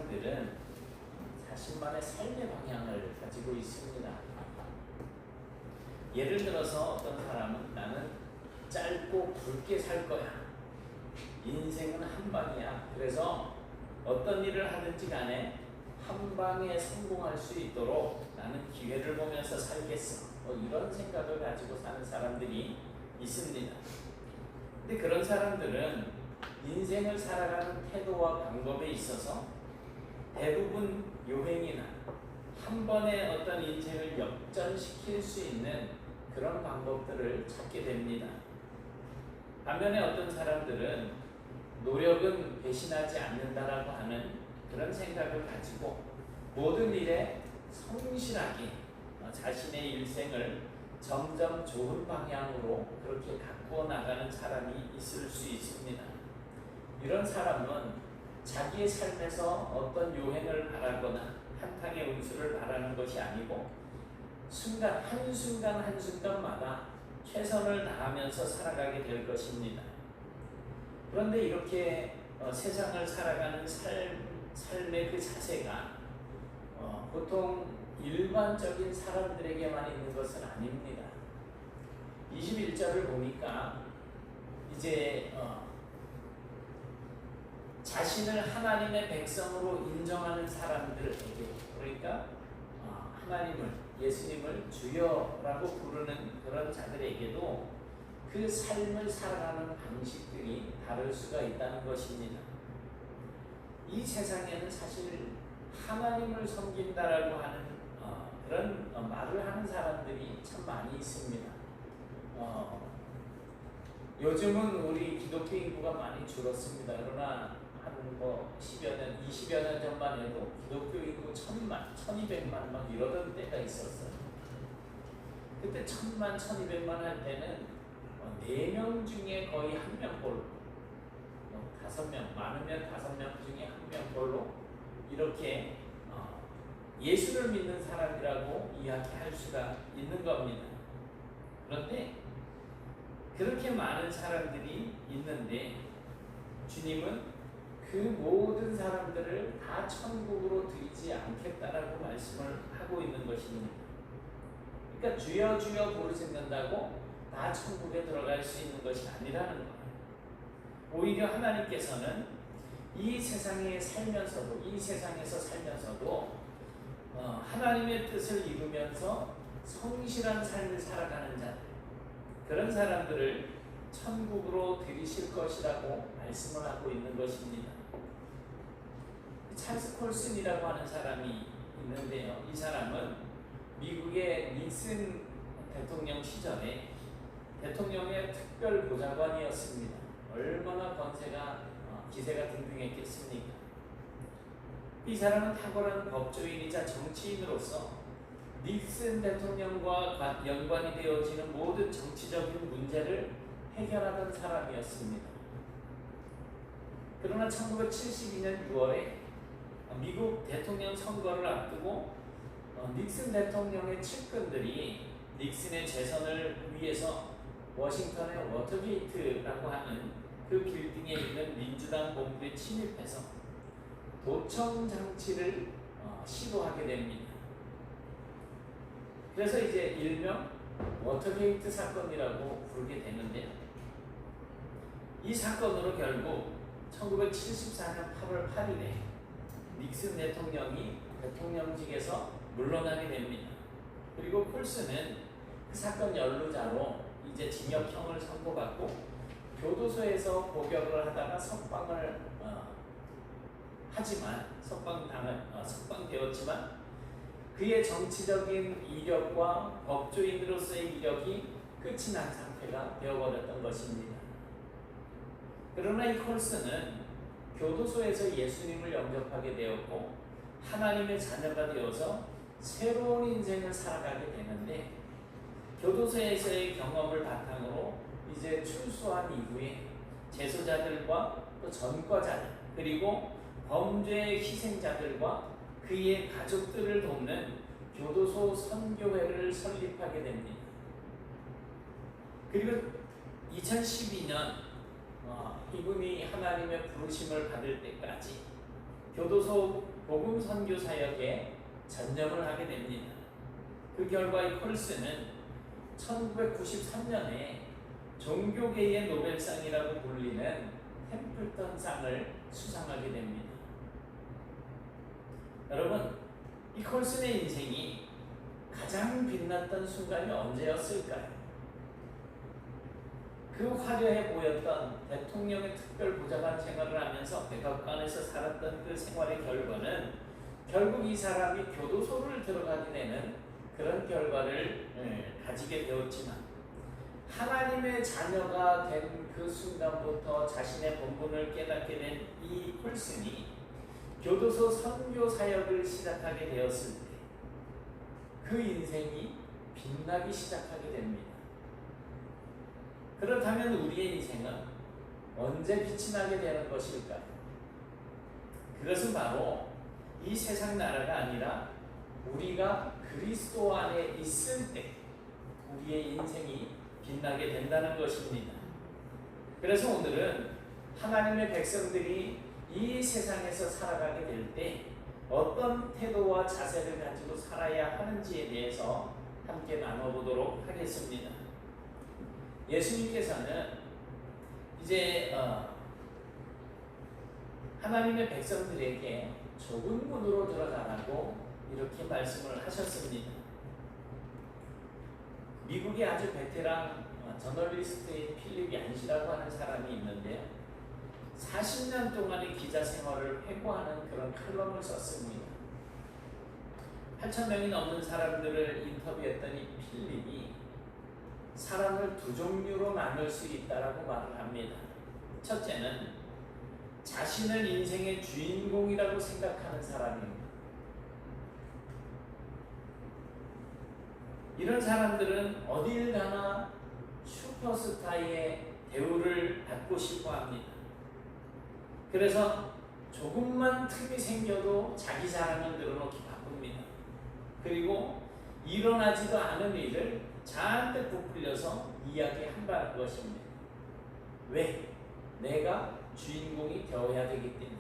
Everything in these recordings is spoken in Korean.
사람들은 자신만의 삶의 방향을 가지고 있습니다. 예를 들어서 어떤 사람은 나는 짧고 굵게 살 거야. 인생은 한 방이야. 그래서 어떤 일을 하든지 간에 한 방에 성공할 수 있도록 나는 기회를 보면서 살겠어. 이런 생각을 가지고 사는 사람들이 있습니다. 근데 그런 사람들은 인생을 살아가는 태도와 방법에 있어서 대부분 요행이나 한 번에 어떤 인생을 역전시킬 수 있는 그런 방법들을 찾게 됩니다. 반면에 어떤 사람들은 노력은 배신하지 않는다라고 하는 그런 생각을 가지고 모든 일에 성실하게 자신의 일생을 점점 좋은 방향으로 그렇게 가꾸어 나가는 사람이 있을 수 있습니다. 이런 사람은 자기의 삶에서 어떤 요행을 바라거나 한탕의 운수를 바라는 것이 아니고 순간 한순간마다 최선을 다하면서 살아가게 될 것입니다. 그런데 이렇게 세상을 살아가는 삶의 그 자세가 보통 일반적인 사람들에게만 있는 것은 아닙니다. 21절을 보니까 이제 자신을 하나님의 백성으로 인정하는 사람들에게, 그러니까 하나님을, 예수님을 주여라고 부르는 그런 자들에게도 그 삶을 살아가는 방식들이 다를 수가 있다는 것입니다. 이 세상에는 사실 하나님을 섬긴다라고 하는 그런 말을 하는 사람들이 참 많이 있습니다. 요즘은 우리 기독교 인구가 많이 줄었습니다. 그러나 한 10여 년, 20여 년 전만 해도 기독교 인구 1000만, 1200만 막 이러던 때가 있었어요. 그때 1000만, 1200만 할 때는 4명 중에 거의 1명꼴로, 5명, 많으면 5명 중에 1명꼴로 이렇게 예수를 믿는 사람이라고 이야기할 수가 있는 겁니다. 그런데 그렇게 많은 사람들이 있는데 주님은 그 모든 사람들을 다 천국으로 들이지 않겠다라고 말씀을 하고 있는 것입니다. 그러니까 주여 주여 부르신다고 다 천국에 들어갈 수 있는 것이 아니라는 거예요. 오히려 하나님께서는 이 세상에서 살면서도 하나님의 뜻을 이루면서 성실한 삶을 살아가는 자들, 그런 사람들을 천국으로 들이실 것이라고 말씀을 하고 있는 것입니다. 찰스 콜슨이라고 하는 사람이 있는데요. 이 사람은 미국의 닉슨 대통령 시절에 대통령의 특별 보좌관이었습니다. 얼마나 기세가 등등했겠습니까? 이 사람은 탁월한 법조인이자 정치인으로서 닉슨 대통령과 연관이 되어지는 모든 정치적인 문제를 해결하던 사람이었습니다. 그러나 1972년 6월에 미국 대통령 선거를 앞두고 닉슨 대통령의 측근들이 닉슨의 재선을 위해서 워싱턴의 워터게이트라고 하는 그 빌딩에 있는 민주당 본부에 침입해서 도청 장치를 시도하게 됩니다. 그래서 이제 일명 워터게이트 사건이라고 부르게 되는데요. 이 사건으로 결국 1974년 8월 8일에 닉슨 대통령이 대통령직에서 물러나게 됩니다. 그리고 콜슨은 그 사건 연루자로 이제 징역형을 선고받고 교도소에서 복역을 하다가 석방되었지만 그의 정치적인 이력과 법조인으로서의 이력이 끝이 난 상태가 되어버렸던 것입니다. 그러나 이 콜슨은 교도소에서 예수님을 영접하게 되었고 하나님의 자녀가 되어서 새로운 인생을 살아가게 되는데 교도소에서의 경험을 바탕으로 이제 출소한 이후에 재소자들과 또 전과자들 그리고 범죄의 희생자들과 그의 가족들을 돕는 교도소 선교회를 설립하게 됩니다. 그리고 2012년 이분이 하나님의 부르심을 받을 때까지 교도소 복음 선교 사역에 전념을 하게 됩니다. 그 결과 이 콜슨은 1993년에 종교계의 노벨상이라고 불리는 템플턴상을 수상하게 됩니다. 여러분, 이 콜슨의 인생이 가장 빛났던 순간이 언제였을까요? 그 화려해 보였던 대통령의 특별보좌관 생활을 하면서 백악관에서 살았던 그 생활의 결과는 결국 이 사람이 교도소를 들어가게 되는 그런 결과를 가지게 되었지만, 하나님의 자녀가 된 그 순간부터 자신의 본분을 깨닫게 된 이 콜슨이 교도소 선교 사역을 시작하게 되었을 때 그 인생이 빛나기 시작하게 됩니다. 그렇다면 우리의 인생은 언제 빛이 나게 되는 것일까요? 그것은 바로 이 세상 나라가 아니라 우리가 그리스도 안에 있을 때 우리의 인생이 빛나게 된다는 것입니다. 그래서 오늘은 하나님의 백성들이 이 세상에서 살아가게 될 때 어떤 태도와 자세를 가지고 살아야 하는지에 대해서 함께 나눠보도록 하겠습니다. 예수님께서는 이제 하나님의 백성들에게 좁은 문으로 들어가라고 이렇게 말씀을 하셨습니다. 미국의 아주 베테랑 저널리스트인 필립 얀시라고 하는 사람이 있는데요, 40년 동안의 기자 생활을 회고하는 그런 칼럼을 썼습니다. 8,000명이 넘는 사람들을 인터뷰했던 이 필립이 사람을 두 종류로 나눌 수 있다라고 말을 합니다. 첫째는 자신을 인생의 주인공이라고 생각하는 사람입니다. 이런 사람들은 어딜 가나 슈퍼스타의 대우를 받고 싶어 합니다. 그래서 조금만 틈이 생겨도 자기 자랑을 늘어놓기 바쁩니다. 그리고 일어나지도 않은 일을 잔뜩 부풀려서 이야기한다는 것입니다. 왜? 내가 주인공이 되어야 되기 때문에.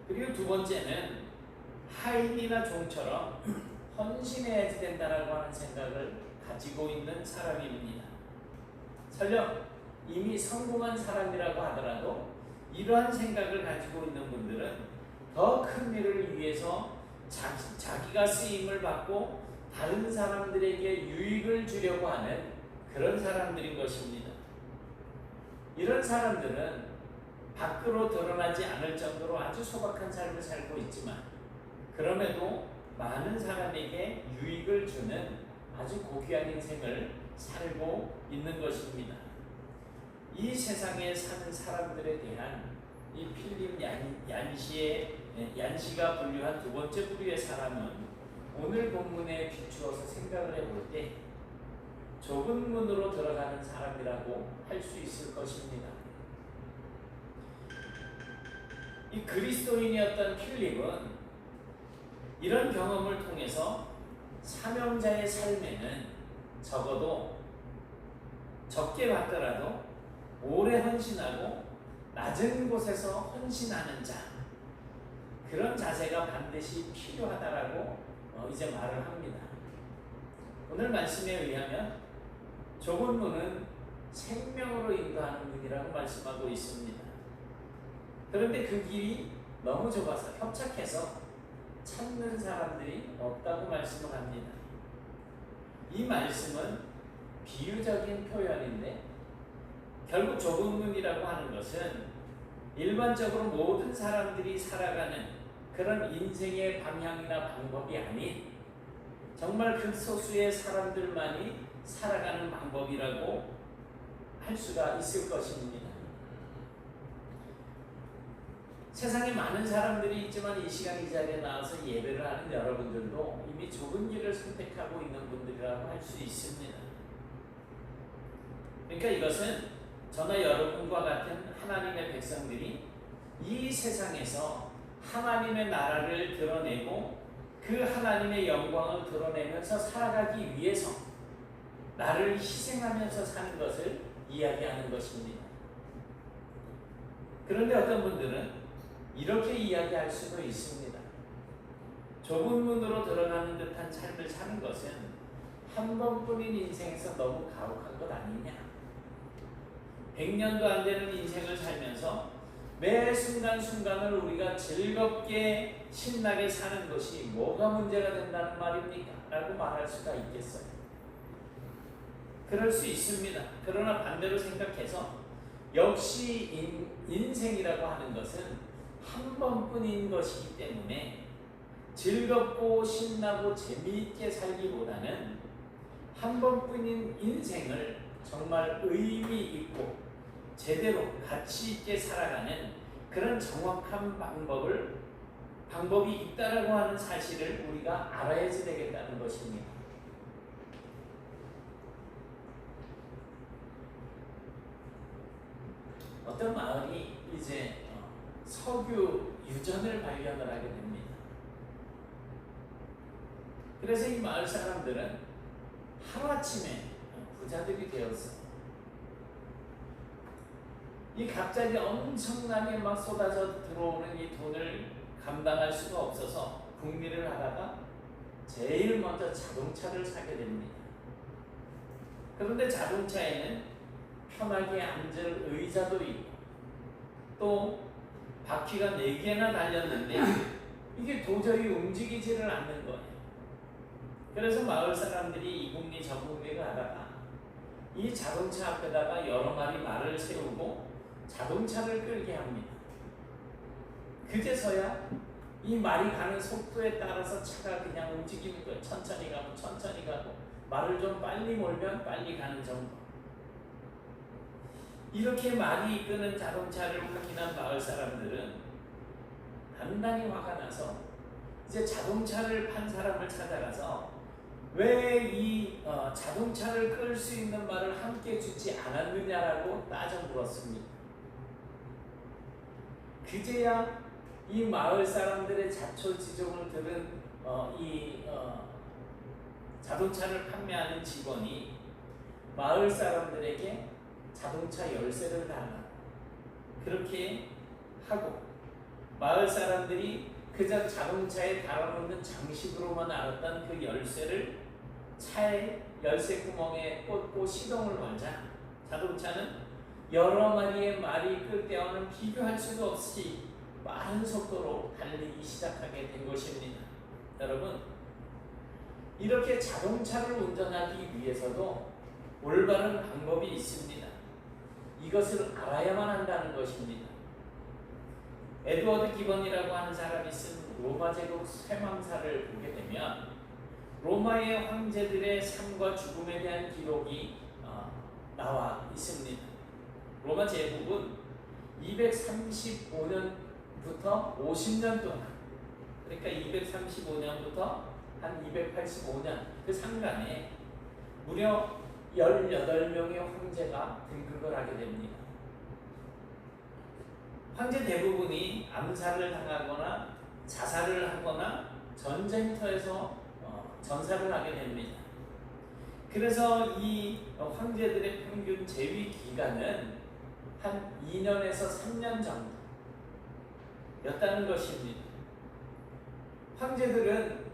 그리고 두 번째는 하인이나 종처럼 헌신해야 된다라고 하는 생각을 가지고 있는 사람입니다. 설령 이미 성공한 사람이라고 하더라도 이러한 생각을 가지고 있는 분들은 더 큰 일을 위해서 자기가 쓰임을 받고 다른 사람들에게 유익을 주려고 하는 그런 사람들인 것입니다. 이런 사람들은 밖으로 드러나지 않을 정도로 아주 소박한 삶을 살고 있지만, 그럼에도 많은 사람에게 유익을 주는 아주 고귀한 인생을 살고 있는 것입니다. 이 세상에 사는 사람들에 대한 이 필립 얀시가 분류한 두 번째 부류의 사람은 오늘 본문에 비추어서 생각을 해볼 때 좁은 문으로 들어가는 사람이라고 할 수 있을 것입니다. 이 그리스도인이었던 필립은 이런 경험을 통해서 사명자의 삶에는 적어도 적게 받더라도 오래 헌신하고 낮은 곳에서 헌신하는 자, 그런 자세가 반드시 필요하다라고 이제 말을 합니다. 오늘 말씀에 의하면 좁은 문은 생명으로 인도하는 문이라고 말씀하고 있습니다. 그런데 그 길이 너무 좁아서 협착해서 찾는 사람들이 없다고 말씀을 합니다. 이 말씀은 비유적인 표현인데, 결국 좁은 문이라고 하는 것은 일반적으로 모든 사람들이 살아가는 그런 인생의 방향이나 방법이 아닌 정말 극소수의 사람들만이 살아가는 방법이라고 할 수가 있을 것입니다. 세상에 많은 사람들이 있지만 이 시간 이 자리에 나와서 예배를 하는 여러분들도 이미 좁은 길을 선택하고 있는 분들이라고 할 수 있습니다. 그러니까 이것은 저나 여러분과 같은 하나님의 백성들이 이 세상에서 하나님의 나라를 드러내고 그 하나님의 영광을 드러내면서 살아가기 위해서 나를 희생하면서 사는 것을 이야기하는 것입니다. 그런데 어떤 분들은 이렇게 이야기할 수도 있습니다. 좁은 문으로 들어가는 듯한 삶을 사는 것은 한 번뿐인 인생에서 너무 가혹한 것 아니냐. 100년도 안 되는 인생을 살면서 매 순간순간을 우리가 즐겁게 신나게 사는 것이 뭐가 문제가 된다는 말입니까? 라고 말할 수가 있겠어요. 그럴 수 있습니다. 그러나 반대로 생각해서 역시 인생이라고 하는 것은 한 번뿐인 것이기 때문에 즐겁고 신나고 재미있게 살기보다는 한 번뿐인 인생을 정말 의미 있고 제대로 가치 있게 살아가는 그런 정확한 방법이 있다라고 하는 사실을 우리가 알아야지 되겠다는 것입니다. 어떤 마을이 이제 석유 유전을 발견을 하게 됩니다. 그래서 이 마을 사람들은 하루아침에 부자들이 되었어요. 이 갑자기 엄청나게 막 쏟아져 들어오는 이 돈을 감당할 수가 없어서 궁리를 하다가 제일 먼저 자동차를 사게 됩니다. 그런데 자동차에는 편하게 앉을 의자도 있고 또 바퀴가 4개나 달렸는데 이게 도저히 움직이지를 않는 거예요. 그래서 마을 사람들이 이 궁리 저 궁리를 하다가 이 자동차 앞에다가 여러 마리 말을 세우고 자동차를 끌게 합니다. 그제서야 이 말이 가는 속도에 따라서 차가 그냥 움직이는 거예요. 천천히 가면 천천히 가고 말을 좀 빨리 몰면 빨리 가는 정도. 이렇게 말이 이끄는 자동차를 확인한 마을 사람들은 단단히 화가 나서 이제 자동차를 판 사람을 찾아가서 왜 이 자동차를 끌 수 있는 말을 함께 주지 않았느냐라고 따져 물었습니다. 그제야 이 마을 사람들의 자초지종을 들은 자동차를 판매하는 직원이 마을 사람들에게 자동차 열쇠를 달라 그렇게 하고 마을 사람들이 그저 자동차에 달아놓는 장식으로만 알았던 그 열쇠를 차의 열쇠 구멍에 꽂고 시동을 걸자 자동차는 여러 마리의 말이 끌 때와는 비교할 수도 없이 빠른 속도로 달리기 시작하게 된 것입니다. 여러분, 이렇게 자동차를 운전하기 위해서도 올바른 방법이 있습니다. 이것을 알아야만 한다는 것입니다. 에드워드 기번이라고 하는 사람이 쓴 로마 제국 쇠망사를 보게 되면 로마의 황제들의 삶과 죽음에 대한 기록이 나와 있습니다. 로마 제국은 235년부터 50년 동안, 그러니까 235년부터 한 285년 그 상간에 무려 18명의 황제가 등극을 하게 됩니다. 황제 대부분이 암살을 당하거나 자살을 하거나 전쟁터에서 전사를 하게 됩니다. 그래서 이 황제들의 평균 재위 기간은 한 2년에서 3년 정도였다는 것입니다. 황제들은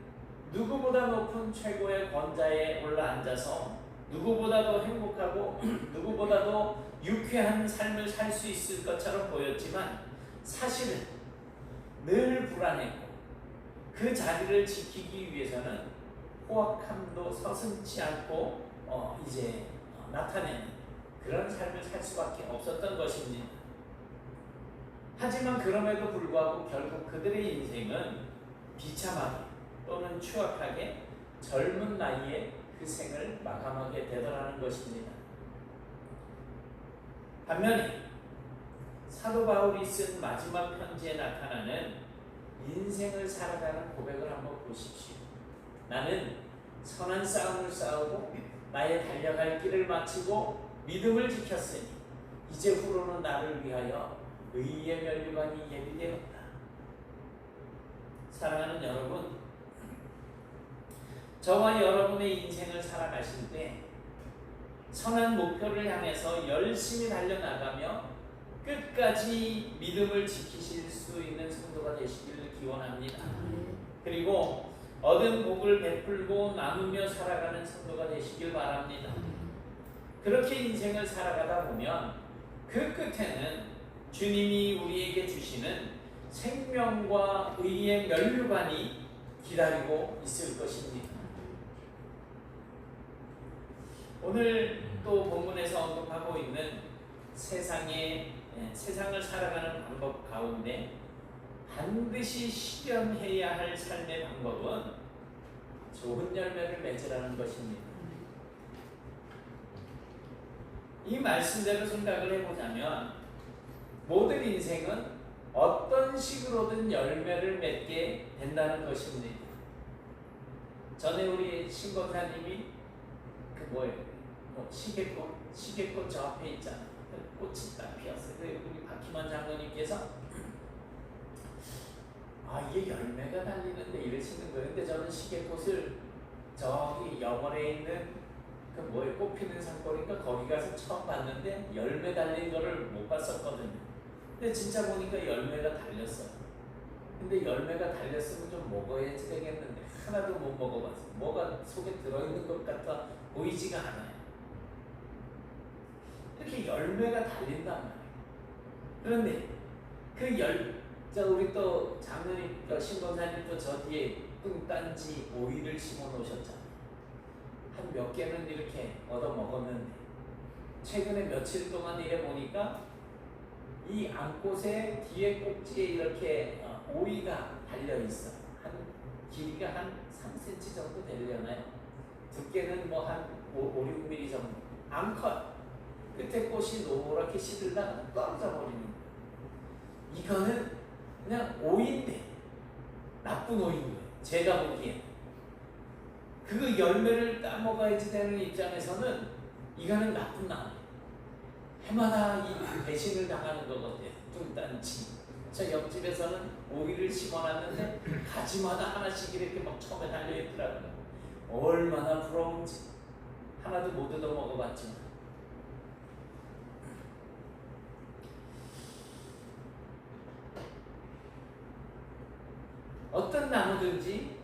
누구보다 높은 최고의 권좌에 올라앉아서 누구보다도 행복하고 누구보다도 유쾌한 삶을 살 수 있을 것처럼 보였지만 사실은 늘 불안했고 그 자리를 지키기 위해서는 포악함도 서슴지 않고 나타내는 그런 삶을 살 수밖에 없었던 것입니다. 하지만 그럼에도 불구하고 결국 그들의 인생은 비참하게 또는 추악하게 젊은 나이에 그 생을 마감하게 되더라는 것입니다. 반면에 사도 바울이 쓴 마지막 편지에 나타나는 인생을 살아가는 고백을 한번 보십시오. 나는 선한 싸움을 싸우고 나의 달려갈 길을 마치고 믿음을 지켰으니 이제 후로는 나를 위하여 의의 면류관이 예비되었다. 사랑하는 여러분, 저와 여러분의 인생을 살아가실 때 선한 목표를 향해서 열심히 달려나가며 끝까지 믿음을 지키실 수 있는 성도가 되시기를 기원합니다. 그리고 얻은 복을 베풀고 나누며 살아가는 성도가 되시길 바랍니다. 그렇게 인생을 살아가다 보면 그 끝에는 주님이 우리에게 주시는 생명과 의의 면류관이 기다리고 있을 것입니다. 오늘 또 본문에서 언급하고 있는 세상을 살아가는 방법 가운데 반드시 실현해야 할 삶의 방법은 좋은 열매를 맺으라는 것입니다. 이 말씀대로 생각을 해보자면 모든 인생은 어떤 식으로든 열매를 맺게 된다는 것입니다. 전에 우리 신검사님이 시계꽃 저 앞에 있잖아요. 꽃이 딱 피었어요. 우리 박희만 장로님께서 이게 열매가 달리는데 이러시는 거예요. 근데 저는 시계꽃을 저기 영월에 있는 꽃 피는 산골인가 거기 가서 처음 봤는데 열매 달린 거를 못 봤었거든요. 근데 진짜 보니까 열매가 달렸어요. 근데 열매가 달렸으면 좀 먹어야지 되겠는데 하나도 못 먹어봤어요. 뭐가 속에 들어있는 것 같아 보이지가 않아요. 이렇게 열매가 달린단 말이에요. 그런데 우리 또 장로님, 신검사님 또 저 뒤에 뚱딴지 오이를 심어 놓으셨잖아요. 한 몇 개는 이렇게 얻어 먹었는데 최근에 며칠 동안 이래 보니까 이 암꽃의 뒤에 꼭지에 이렇게 오이가 달려 있어. 길이가 한 3cm 정도 되려나요? 두께는 한 5-6mm 정도. 안 커요. 끝에 꽃이 노랗게 시들다가 떨어져 버리는 거예요. 이거는 그냥 오이인데 나쁜 오이인 거예요. 제가 보기엔. 그 열매를 따먹어야지 되는 입장에서는 이거는 나쁜 나무. 해마다 이 배신을 당하는 거거든요. 뚱딴지. 저 옆집에서는 오이를 심어놨는데 가지마다 하나씩 이렇게 막 처음에 달려있더라고요. 얼마나 부러운지. 하나도 못 얻어 먹어봤지만. 어떤 나무든지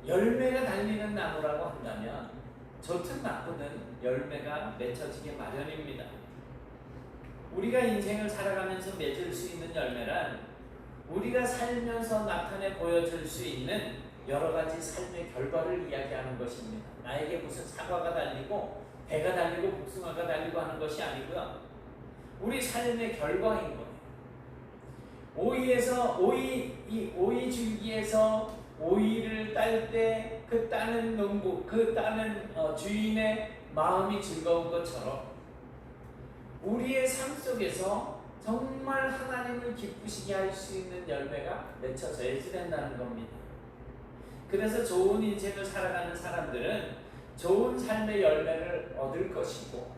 열매가 달리는 나무라고 한다면 좋든 나쁘든 열매가 맺혀지게 마련입니다. 우리가 인생을 살아가면서 맺을 수 있는 열매란 우리가 살면서 나타내 보여줄 수 있는 여러 가지 삶의 결과를 이야기하는 것입니다. 나에게 무슨 사과가 달리고 배가 달리고 복숭아가 달리고 하는 것이 아니고요. 우리 삶의 결과인 거예요. 오이 줄기에서 오이를 딸 때 그 따는 농부, 그 따는 주인의 마음이 즐거운 것처럼 우리의 삶 속에서 정말 하나님을 기쁘시게 할 수 있는 열매가 맺혀져야지 된다는 겁니다. 그래서 좋은 인생을 살아가는 사람들은 좋은 삶의 열매를 얻을 것이고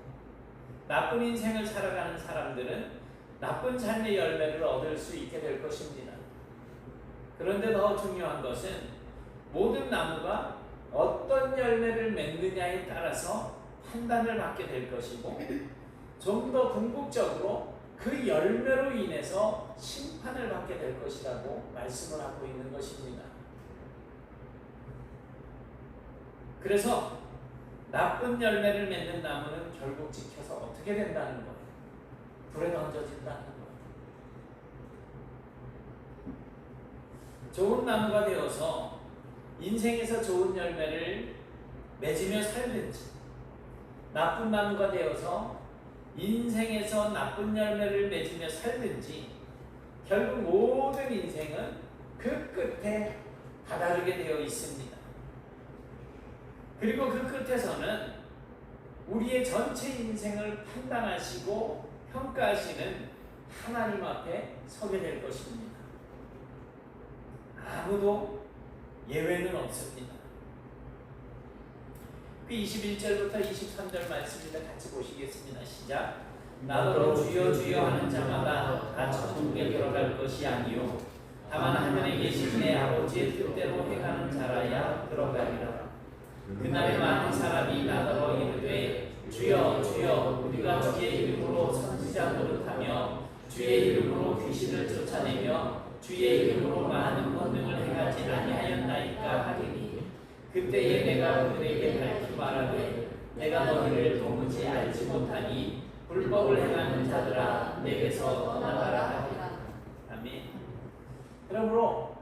나쁜 인생을 살아가는 사람들은 나쁜 삶의 열매를 얻을 수 있게 될 것입니다. 그런데 더 중요한 것은 모든 나무가 어떤 열매를 맺느냐에 따라서 판단을 받게 될 것이고 좀 더 궁극적으로 그 열매로 인해서 심판을 받게 될 것이라고 말씀을 하고 있는 것입니다. 그래서 나쁜 열매를 맺는 나무는 결국 지켜서 어떻게 된다는 거예요? 불에 던져진다는 거예요. 좋은 나무가 되어서 인생에서 좋은 열매를 맺으며 살든지 나쁜 나무가 되어서 인생에서 나쁜 열매를 맺으며 살든지 결국 모든 인생은 그 끝에 다다르게 되어 있습니다. 그리고 그 끝에서는 우리의 전체 인생을 판단하시고 평가하시는 하나님 앞에 서게 될 것입니다. 아무도 예외는 없습니다. 그 21절부터 23절 말씀입니다. 같이 보시겠습니다. 시작. 나더러 주여 주여 하는 자마다 다 천국에 들어갈 것이 아니요 다만 하늘에 계신 내 아버지의 뜻대로 행하는 자라야 들어가리라. 그날에 많은 사람이 나더러 이르되 주여 주여 우리가 주의 이름으로 선지자 노릇하며 주의 이름으로 귀신을 쫓아내며 주의 이름으로 많은 권능을 행하지 아니하였나이까 하리니 그때에 내가 그들에게 밝히 말하되 내가 너희를 도무지 알지 못하니 불법을 행하는 자들아 내게서 떠나가라 하리라. 아멘. 그러므로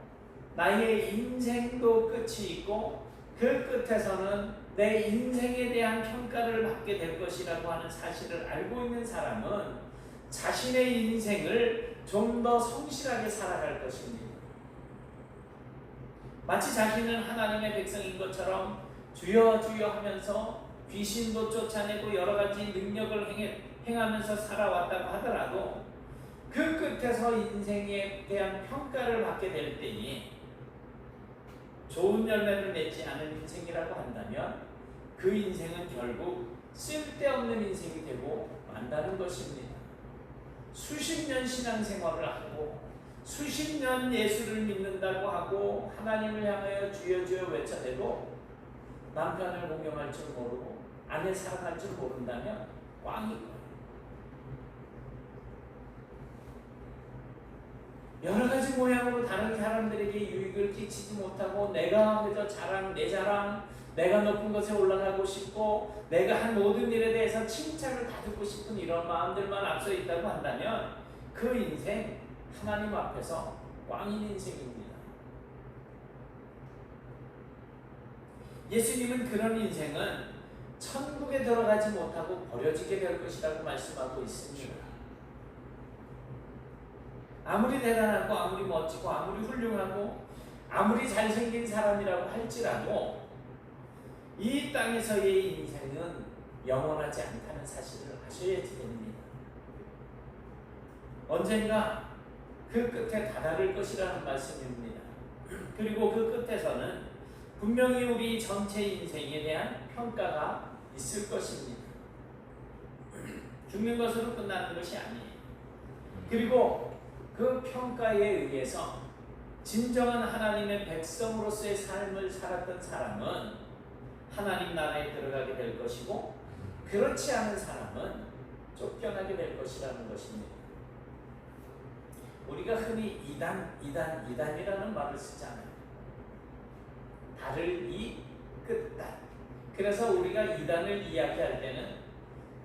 나의 인생도 끝이 있고 그 끝에서는 내 인생에 대한 평가를 받게 될 것이라고 하는 사실을 알고 있는 사람은 자신의 인생을 좀 더 성실하게 살아갈 것입니다. 마치 자신은 하나님의 백성인 것처럼 주여 주여 하면서 귀신도 쫓아내고 여러 가지 능력을 행하면서 살아왔다고 하더라도 그 끝에서 인생에 대한 평가를 받게 될 때니 좋은 열매를 맺지 않은 인생이라고 한다면 그 인생은 결국 쓸데없는 인생이 되고 만다는 것입니다. 수십 년 신앙생활을 하고 수십 년 예수를 믿는다고 하고 하나님을 향하여 주여 주여 외쳐대도 남편을 공경할 줄 모르고 아내 사랑할 줄 모른다면 꽝인 거예요. 여러 가지 모양으로 다른 사람들에게 유익을 끼치지 못하고 내가 그저 내 자랑, 내가 높은 것에 올라가고 싶고 내가 한 모든 일에 대해서 칭찬을 다 듣고 싶은 이런 마음들만 앞서 있다고 한다면 그 인생 하나님 앞에서 꽝인 인생입니다. 예수님은 그런 인생은 천국에 들어가지 못하고 버려지게 될 것이라고 말씀하고 있습니다. 아무리 대단하고 아무리 멋지고 아무리 훌륭하고 아무리 잘생긴 사람이라고 할지라도 이 땅에서의 인생은 영원하지 않다는 사실을 아셔야지 됩니다. 언젠가 그 끝에 다다를 것이라는 말씀입니다. 그리고 그 끝에서는 분명히 우리 전체 인생에 대한 평가가 있을 것입니다. 죽는 것으로 끝나는 것이 아니에요. 그리고 그 평가에 의해서 진정한 하나님의 백성으로서의 삶을 살았던 사람은 하나님 나라에 들어가게 될 것이고 그렇지 않은 사람은 쫓겨나게 될 것이라는 것입니다. 우리가 흔히 이단이라는 말을 쓰잖아요. 달을 이 끝달. 그래서 우리가 이단을 이야기할 때는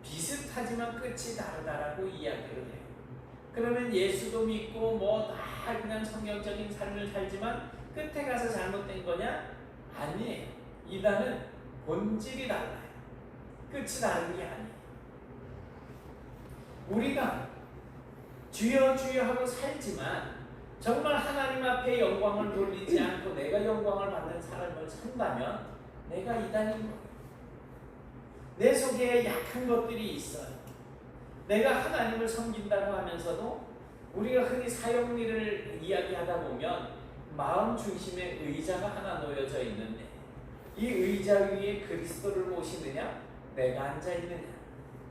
비슷하지만 끝이 다르다라고 이야기를 해요. 그러면 예수도 믿고 뭐 다 그냥 성경적인 삶을 살지만 끝에 가서 잘못된 거냐? 아니에요. 이단은 본질이 달라요. 끝이 다른 게 아니에요. 우리가 주여 주여 하고 살지만 정말 하나님 앞에 영광을 돌리지 않고 내가 영광을 받는 삶을 산다면 내가 이단인 거예요. 내 속에 약한 것들이 있어요. 내가 하나님을 섬긴다고 하면서도 우리가 흔히 사형리를 이야기하다 보면 마음 중심에 의자가 하나 놓여져 있는데 이 의자 위에 그리스도를 모시느냐 내가 앉아 있느냐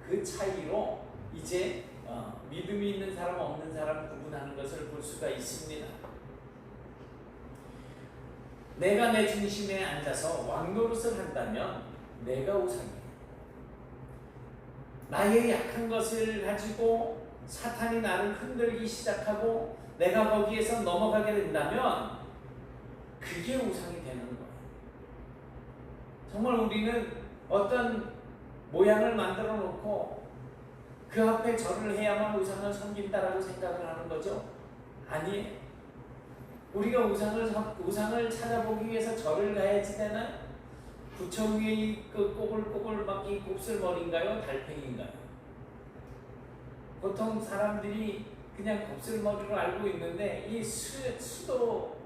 그 차이로 이제 믿음이 있는 사람 없는 사람 구분하는 것을 볼 수가 있습니다. 내가 내 중심에 앉아서 왕노릇을 한다면 내가 우상이에요. 나의 약한 것을 가지고 사탄이 나를 흔들기 시작하고 내가 거기에서 넘어가게 된다면 그게 우상이 되는 거예요. 정말 우리는 어떤 모양을 만들어 놓고 그 앞에 절을 해야만 우상을 섬긴다라고 생각을 하는 거죠? 아니에요. 우리가 우상을 찾아보기 위해서 절을 가야지 되나? 부처 위에 그 꼬불꼬불 막 이 곱슬머리인가요? 달팽이인가요? 보통 사람들이 그냥 곱슬머리로 알고 있는데 이 수도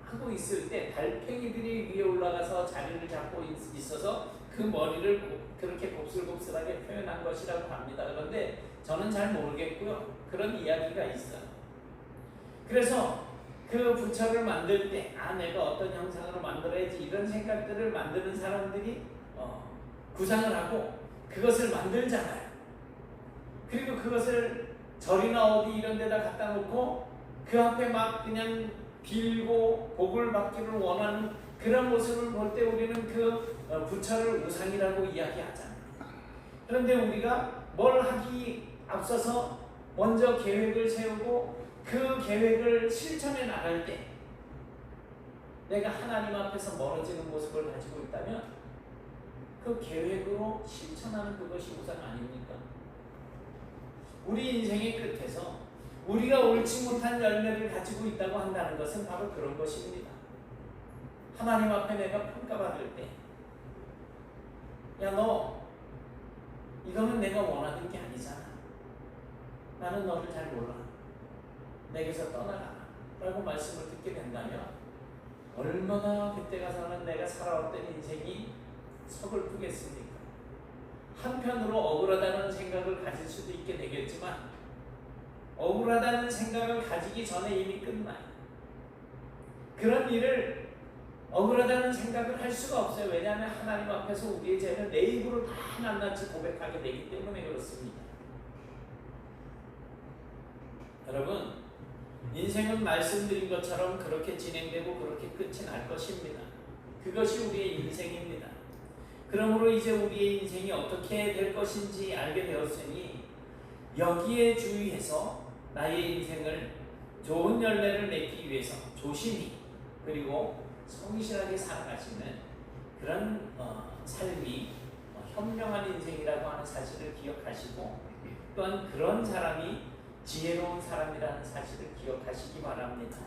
하고 있을 때 달팽이들이 위에 올라가서 자리를 잡고 있어서 그 머리를 그렇게 곱슬곱슬하게 표현한 것이라고 합니다. 그런데 저는 잘 모르겠고요. 그런 이야기가 있어요. 그래서 그 부처를 만들 때 내가 어떤 형상으로 만들어야지 이런 생각들을 만드는 사람들이 구상을 하고 그것을 만들잖아요. 그리고 그것을 절이나 어디 이런 데다 갖다 놓고 그 앞에 막 그냥 빌고 복을 받기를 원하는 그런 모습을 볼 때 우리는 그 부처를 우상이라고 이야기하잖아요. 그런데 우리가 뭘 하기 앞서서 먼저 계획을 세우고 그 계획을 실천해 나갈 때 내가 하나님 앞에서 멀어지는 모습을 가지고 있다면 그 계획으로 실천하는 그것이 우선 아닙니까? 우리 인생의 끝에서 우리가 옳지 못한 열매를 가지고 있다고 한다는 것은 바로 그런 것입니다. 하나님 앞에 내가 평가받을 때, 야, 너 이거는 내가 원하는 게 아니잖아. 나는 너를 잘 몰라. 내게서 떠나라 라고 말씀을 듣게 된다면 얼마나 그때 가서는 내가 살아왔던 인생이 서글프겠습니까? 한편으로 억울하다는 생각을 가질 수도 있게 되겠지만 억울하다는 생각을 가지기 전에 이미 끝나요. 그런 일을 억울하다는 생각을 할 수가 없어요. 왜냐하면 하나님 앞에서 우리의 죄는 내 입으로 다 낱낱이 고백하게 되기 때문에 그렇습니다. 여러분, 인생은 말씀드린 것처럼 그렇게 진행되고 그렇게 끝이 날 것입니다. 그것이 우리의 인생입니다. 그러므로 이제 우리의 인생이 어떻게 될 것인지 알게 되었으니 여기에 주의해서 나의 인생을 좋은 열매를 맺기 위해서 조심히 그리고 성실하게 살아가시는 그런 삶이 현명한 인생이라고 하는 사실을 기억하시고 또한 그런 사람이 지혜로운 사람이라는 사실을 기억하시기 바랍니다.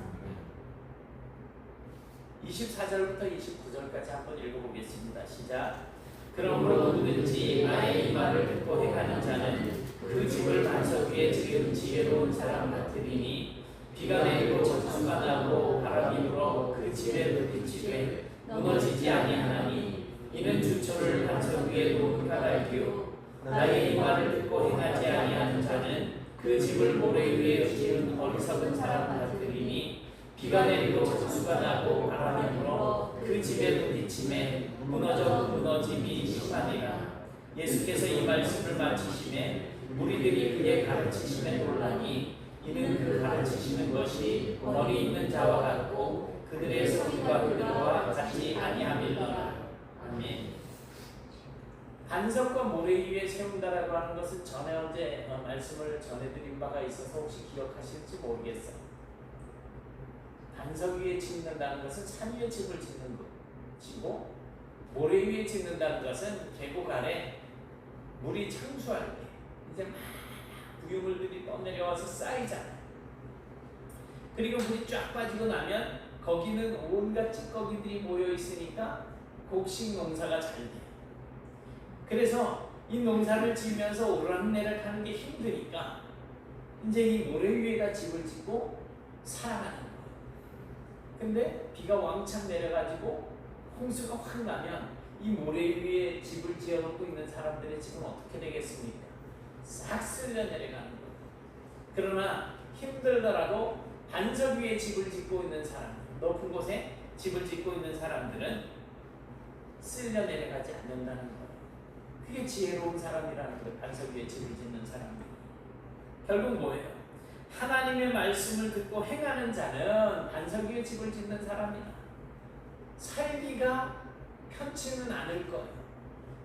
24절부터 29절까지 한번 읽어보겠습니다. 시작. 그러므로 누구든지 나의 이 말을 듣고 행하는 자는 그 집을 반석 위에 지은 지혜로운 사람 같으리니 비가 내리고 천수가 나고 바람이 불어 그 집에 부딪히되 무너지지 아니하나니 이는 주초를 반석 위에 놓은 까닭이요 나의 이 말을 듣고 행하지 아니하는 자는 그 집을 모래 위에 지은 어리석은 사람 같으리니 비가 내리고 천수가 나고 바람이 불어 그 집에 부딪힘에 무너짐이 심하니라. 예수께서 이 말씀을 마치심에 무리들이 그의 가르치심에 놀라니 이는 그 가르치시는 것이 머리 있는 자와 같고 그들의 소리가 그들과 같이 아니함이라. 아멘. 반석과 모래 위에 세운다라고 하는 것은 전에 언제 말씀을 전해드린 바가 있어서 혹시 기억하실지 모르겠어요. 반석 위에 짓는다는 것은 산 위에 집을 짓는 것이고 모래 위에 짓는다는 것은 계곡 아래 물이 창수할 때 이제 막 부유물들이 떠내려와서 쌓이잖아요. 그리고 물이 쫙 빠지고 나면 거기는 온갖 찌꺼기들이 모여 있으니까 곡식 농사가 잘 돼요. 그래서 이 농사를 지으면서 오르락내리락 하는 게 힘드니까 이제 이 모래 위에다 집을 짓고 살아가는 거예요. 근데 비가 왕창 내려가지고 홍수가 확 나면 이 모래 위에 집을 지어놓고 있는 사람들의 집은 어떻게 되겠습니까? 싹 쓸려 내려가는 거예요. 그러나 힘들더라도 반석 위에 집을 짓고 있는 사람, 높은 곳에 집을 짓고 있는 사람들은 쓸려 내려가지 않는다는 거예요. 그게 지혜로운 사람이라는 거예요. 반석 위에 집을 짓는 사람들. 결국 뭐예요? 하나님의 말씀을 듣고 행하는 자는 반석 위에 집을 짓는 사람이다. 살기가 편치는 않을 거예요.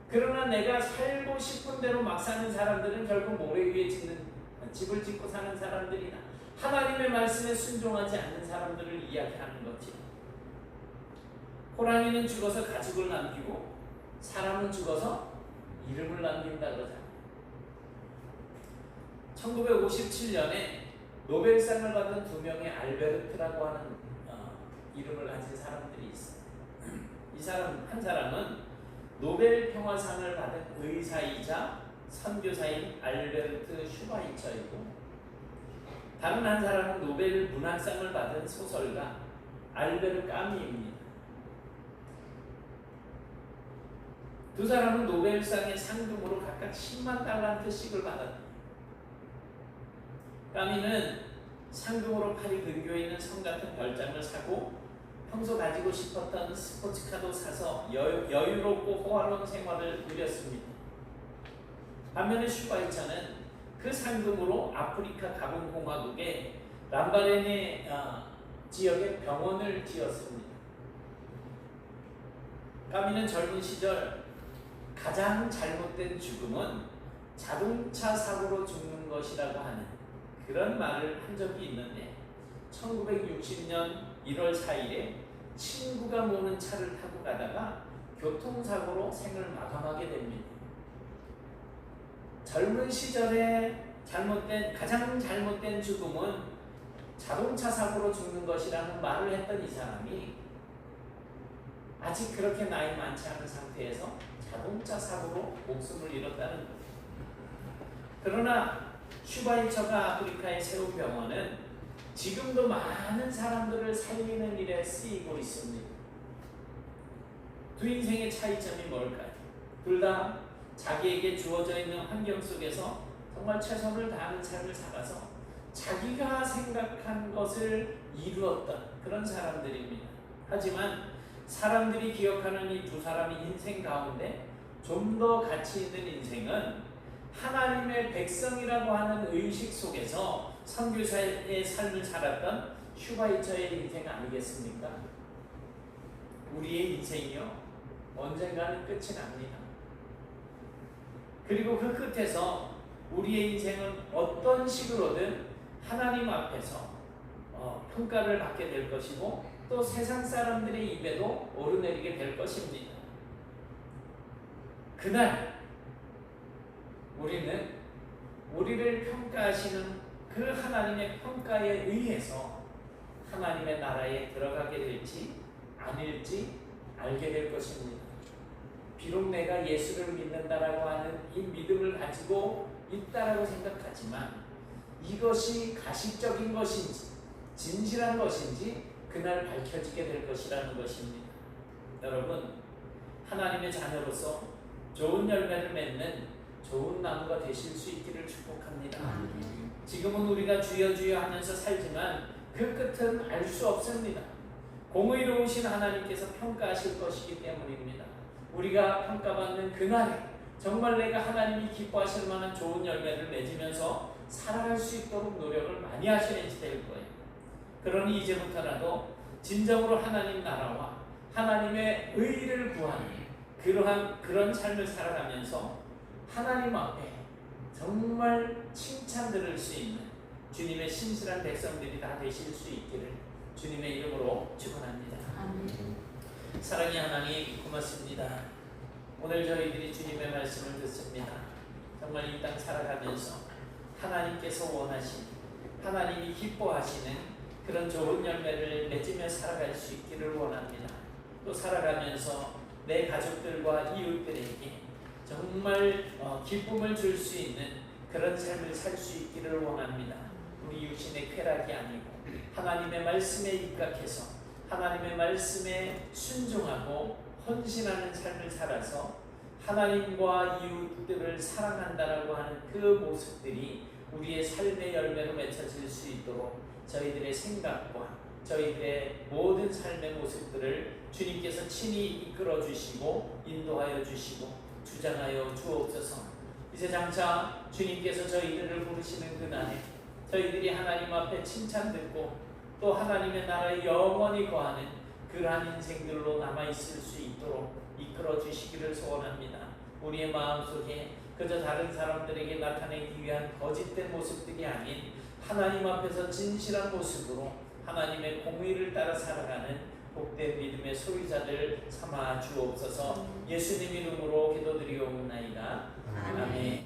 그러나 내가 살고 싶은 대로 막 사는 사람들은 결국 모래 위에 집을 짓고 사는 사람들이나 하나님의 말씀에 순종하지 않는 사람들을 이야기하는 거지. 호랑이는 죽어서 가죽을 남기고 사람은 죽어서 이름을 남긴다 그러잖아요. 1957년에 노벨상을 받은 두 명의 알베르트라고 하는 이름을 가진 사람들이 있어요. 이 사람 한 사람은 노벨 평화상을 받은 의사이자 선교사인 알베르트 슈바이처이고 다른 한 사람은 노벨 문학상을 받은 소설가 알베르 까미입니다. 두 사람은 노벨상의 상금으로 각각 10만 달란트씩을 받았다. 까미는 상금으로 파리 근교에 있는 성 같은 별장을 사고 평소 가지고 싶었던 스포츠카도 사서 여유롭고 호화로운 생활을 누렸습니다. 반면에 슈바이처는 그 상금으로 아프리카 가공공화국의 람바레네 지역에 병원을 지었습니다. 까미는 젊은 시절 가장 잘못된 죽음은 자동차 사고로 죽는 것이라고 하는 그런 말을 한 적이 있는데 1960년 1월 4일에 친구가 모는 차를 타고 가다가 교통사고로 생을 마감하게 됩니다. 젊은 시절에 가장 잘못된 죽음은 자동차 사고로 죽는 것이라는 말을 했던 이 사람이 아직 그렇게 나이 많지 않은 상태에서 자동차 사고로 목숨을 잃었다는 거예요. 그러나 슈바이처가 아프리카에 세운 병원은 지금도 많은 사람들을 살리는 일에 쓰이고 있습니다. 두 인생의 차이점이 뭘까요? 둘 다 자기에게 주어져 있는 환경 속에서 정말 최선을 다하는 삶을 살아서 자기가 생각한 것을 이루었던 그런 사람들입니다. 하지만 사람들이 기억하는 이 두 사람의 인생 가운데 좀 더 가치 있는 인생은 하나님의 백성이라고 하는 의식 속에서 선교사의 삶을 살았던 슈바이처의 인생 아니겠습니까? 우리의 인생이요 언젠가는 끝이 납니다. 그리고 그 끝에서 우리의 인생은 어떤 식으로든 하나님 앞에서 평가를 받게 될 것이고 또 세상 사람들의 입에도 오르내리게 될 것입니다. 그날 우리는 우리를 평가하시는 그 하나님의 평가에 의해서 하나님의 나라에 들어가게 될지 아닐지 알게 될 것입니다. 비록 내가 예수를 믿는다라고 하는 이 믿음을 가지고 있다라고 생각하지만 이것이 가식적인 것인지 진실한 것인지 그날 밝혀지게 될 것이라는 것입니다. 여러분, 하나님의 자녀로서 좋은 열매를 맺는 좋은 나무가 되실 수 있기를 축복합니다. 지금은 우리가 주여 주여 하면서 살지만 그 끝은 알 수 없습니다. 공의로우신 하나님께서 평가하실 것이기 때문입니다. 우리가 평가받는 그날에 정말 내가 하나님이 기뻐하실 만한 좋은 열매를 맺으면서 살아갈 수 있도록 노력을 많이 하셔야지 될 거예요. 그러니 이제부터라도 진정으로 하나님 나라와 하나님의 의를 구하는 그런 삶을 살아가면서 하나님 앞에 정말 칭찬 들을 수 있는 주님의 신실한 백성들이 다 되실 수 있기를 주님의 이름으로 축원합니다. 사랑의 하나님 고맙습니다. 오늘 저희들이 주님의 말씀을 듣습니다. 정말 이 땅 살아가면서 하나님께서 원하신 하나님이 기뻐하시는 그런 좋은 열매를 맺으며 살아갈 수 있기를 원합니다. 또 살아가면서 내 가족들과 이웃들에게 정말 기쁨을 줄 수 있는 그런 삶을 살 수 있기를 원합니다. 우리 육신의 쾌락이 아니고 하나님의 말씀에 입각해서 하나님의 말씀에 순종하고 헌신하는 삶을 살아서 하나님과 이웃들을 사랑한다라고 하는 그 모습들이 우리의 삶의 열매로 맺혀질 수 있도록 저희들의 생각과 저희들의 모든 삶의 모습들을 주님께서 친히 이끌어 주시고 인도하여 주시고 주장하여 주옵소서. 이제 장차 주님께서 저희들을 부르시는 그날에 저희들이 하나님 앞에 칭찬 듣고 또 하나님의 나라에 영원히 거하는 그러한 인생들로 남아있을 수 있도록 이끌어 주시기를 소원합니다. 우리의 마음속에 그저 다른 사람들에게 나타내기 위한 거짓된 모습들이 아닌 하나님 앞에서 진실한 모습으로 하나님의 공의를 따라 살아가는 복된 믿음의 소유자들 삼아 주옵소서. 예수님 이름으로 기도드리옵나이다. 아멘.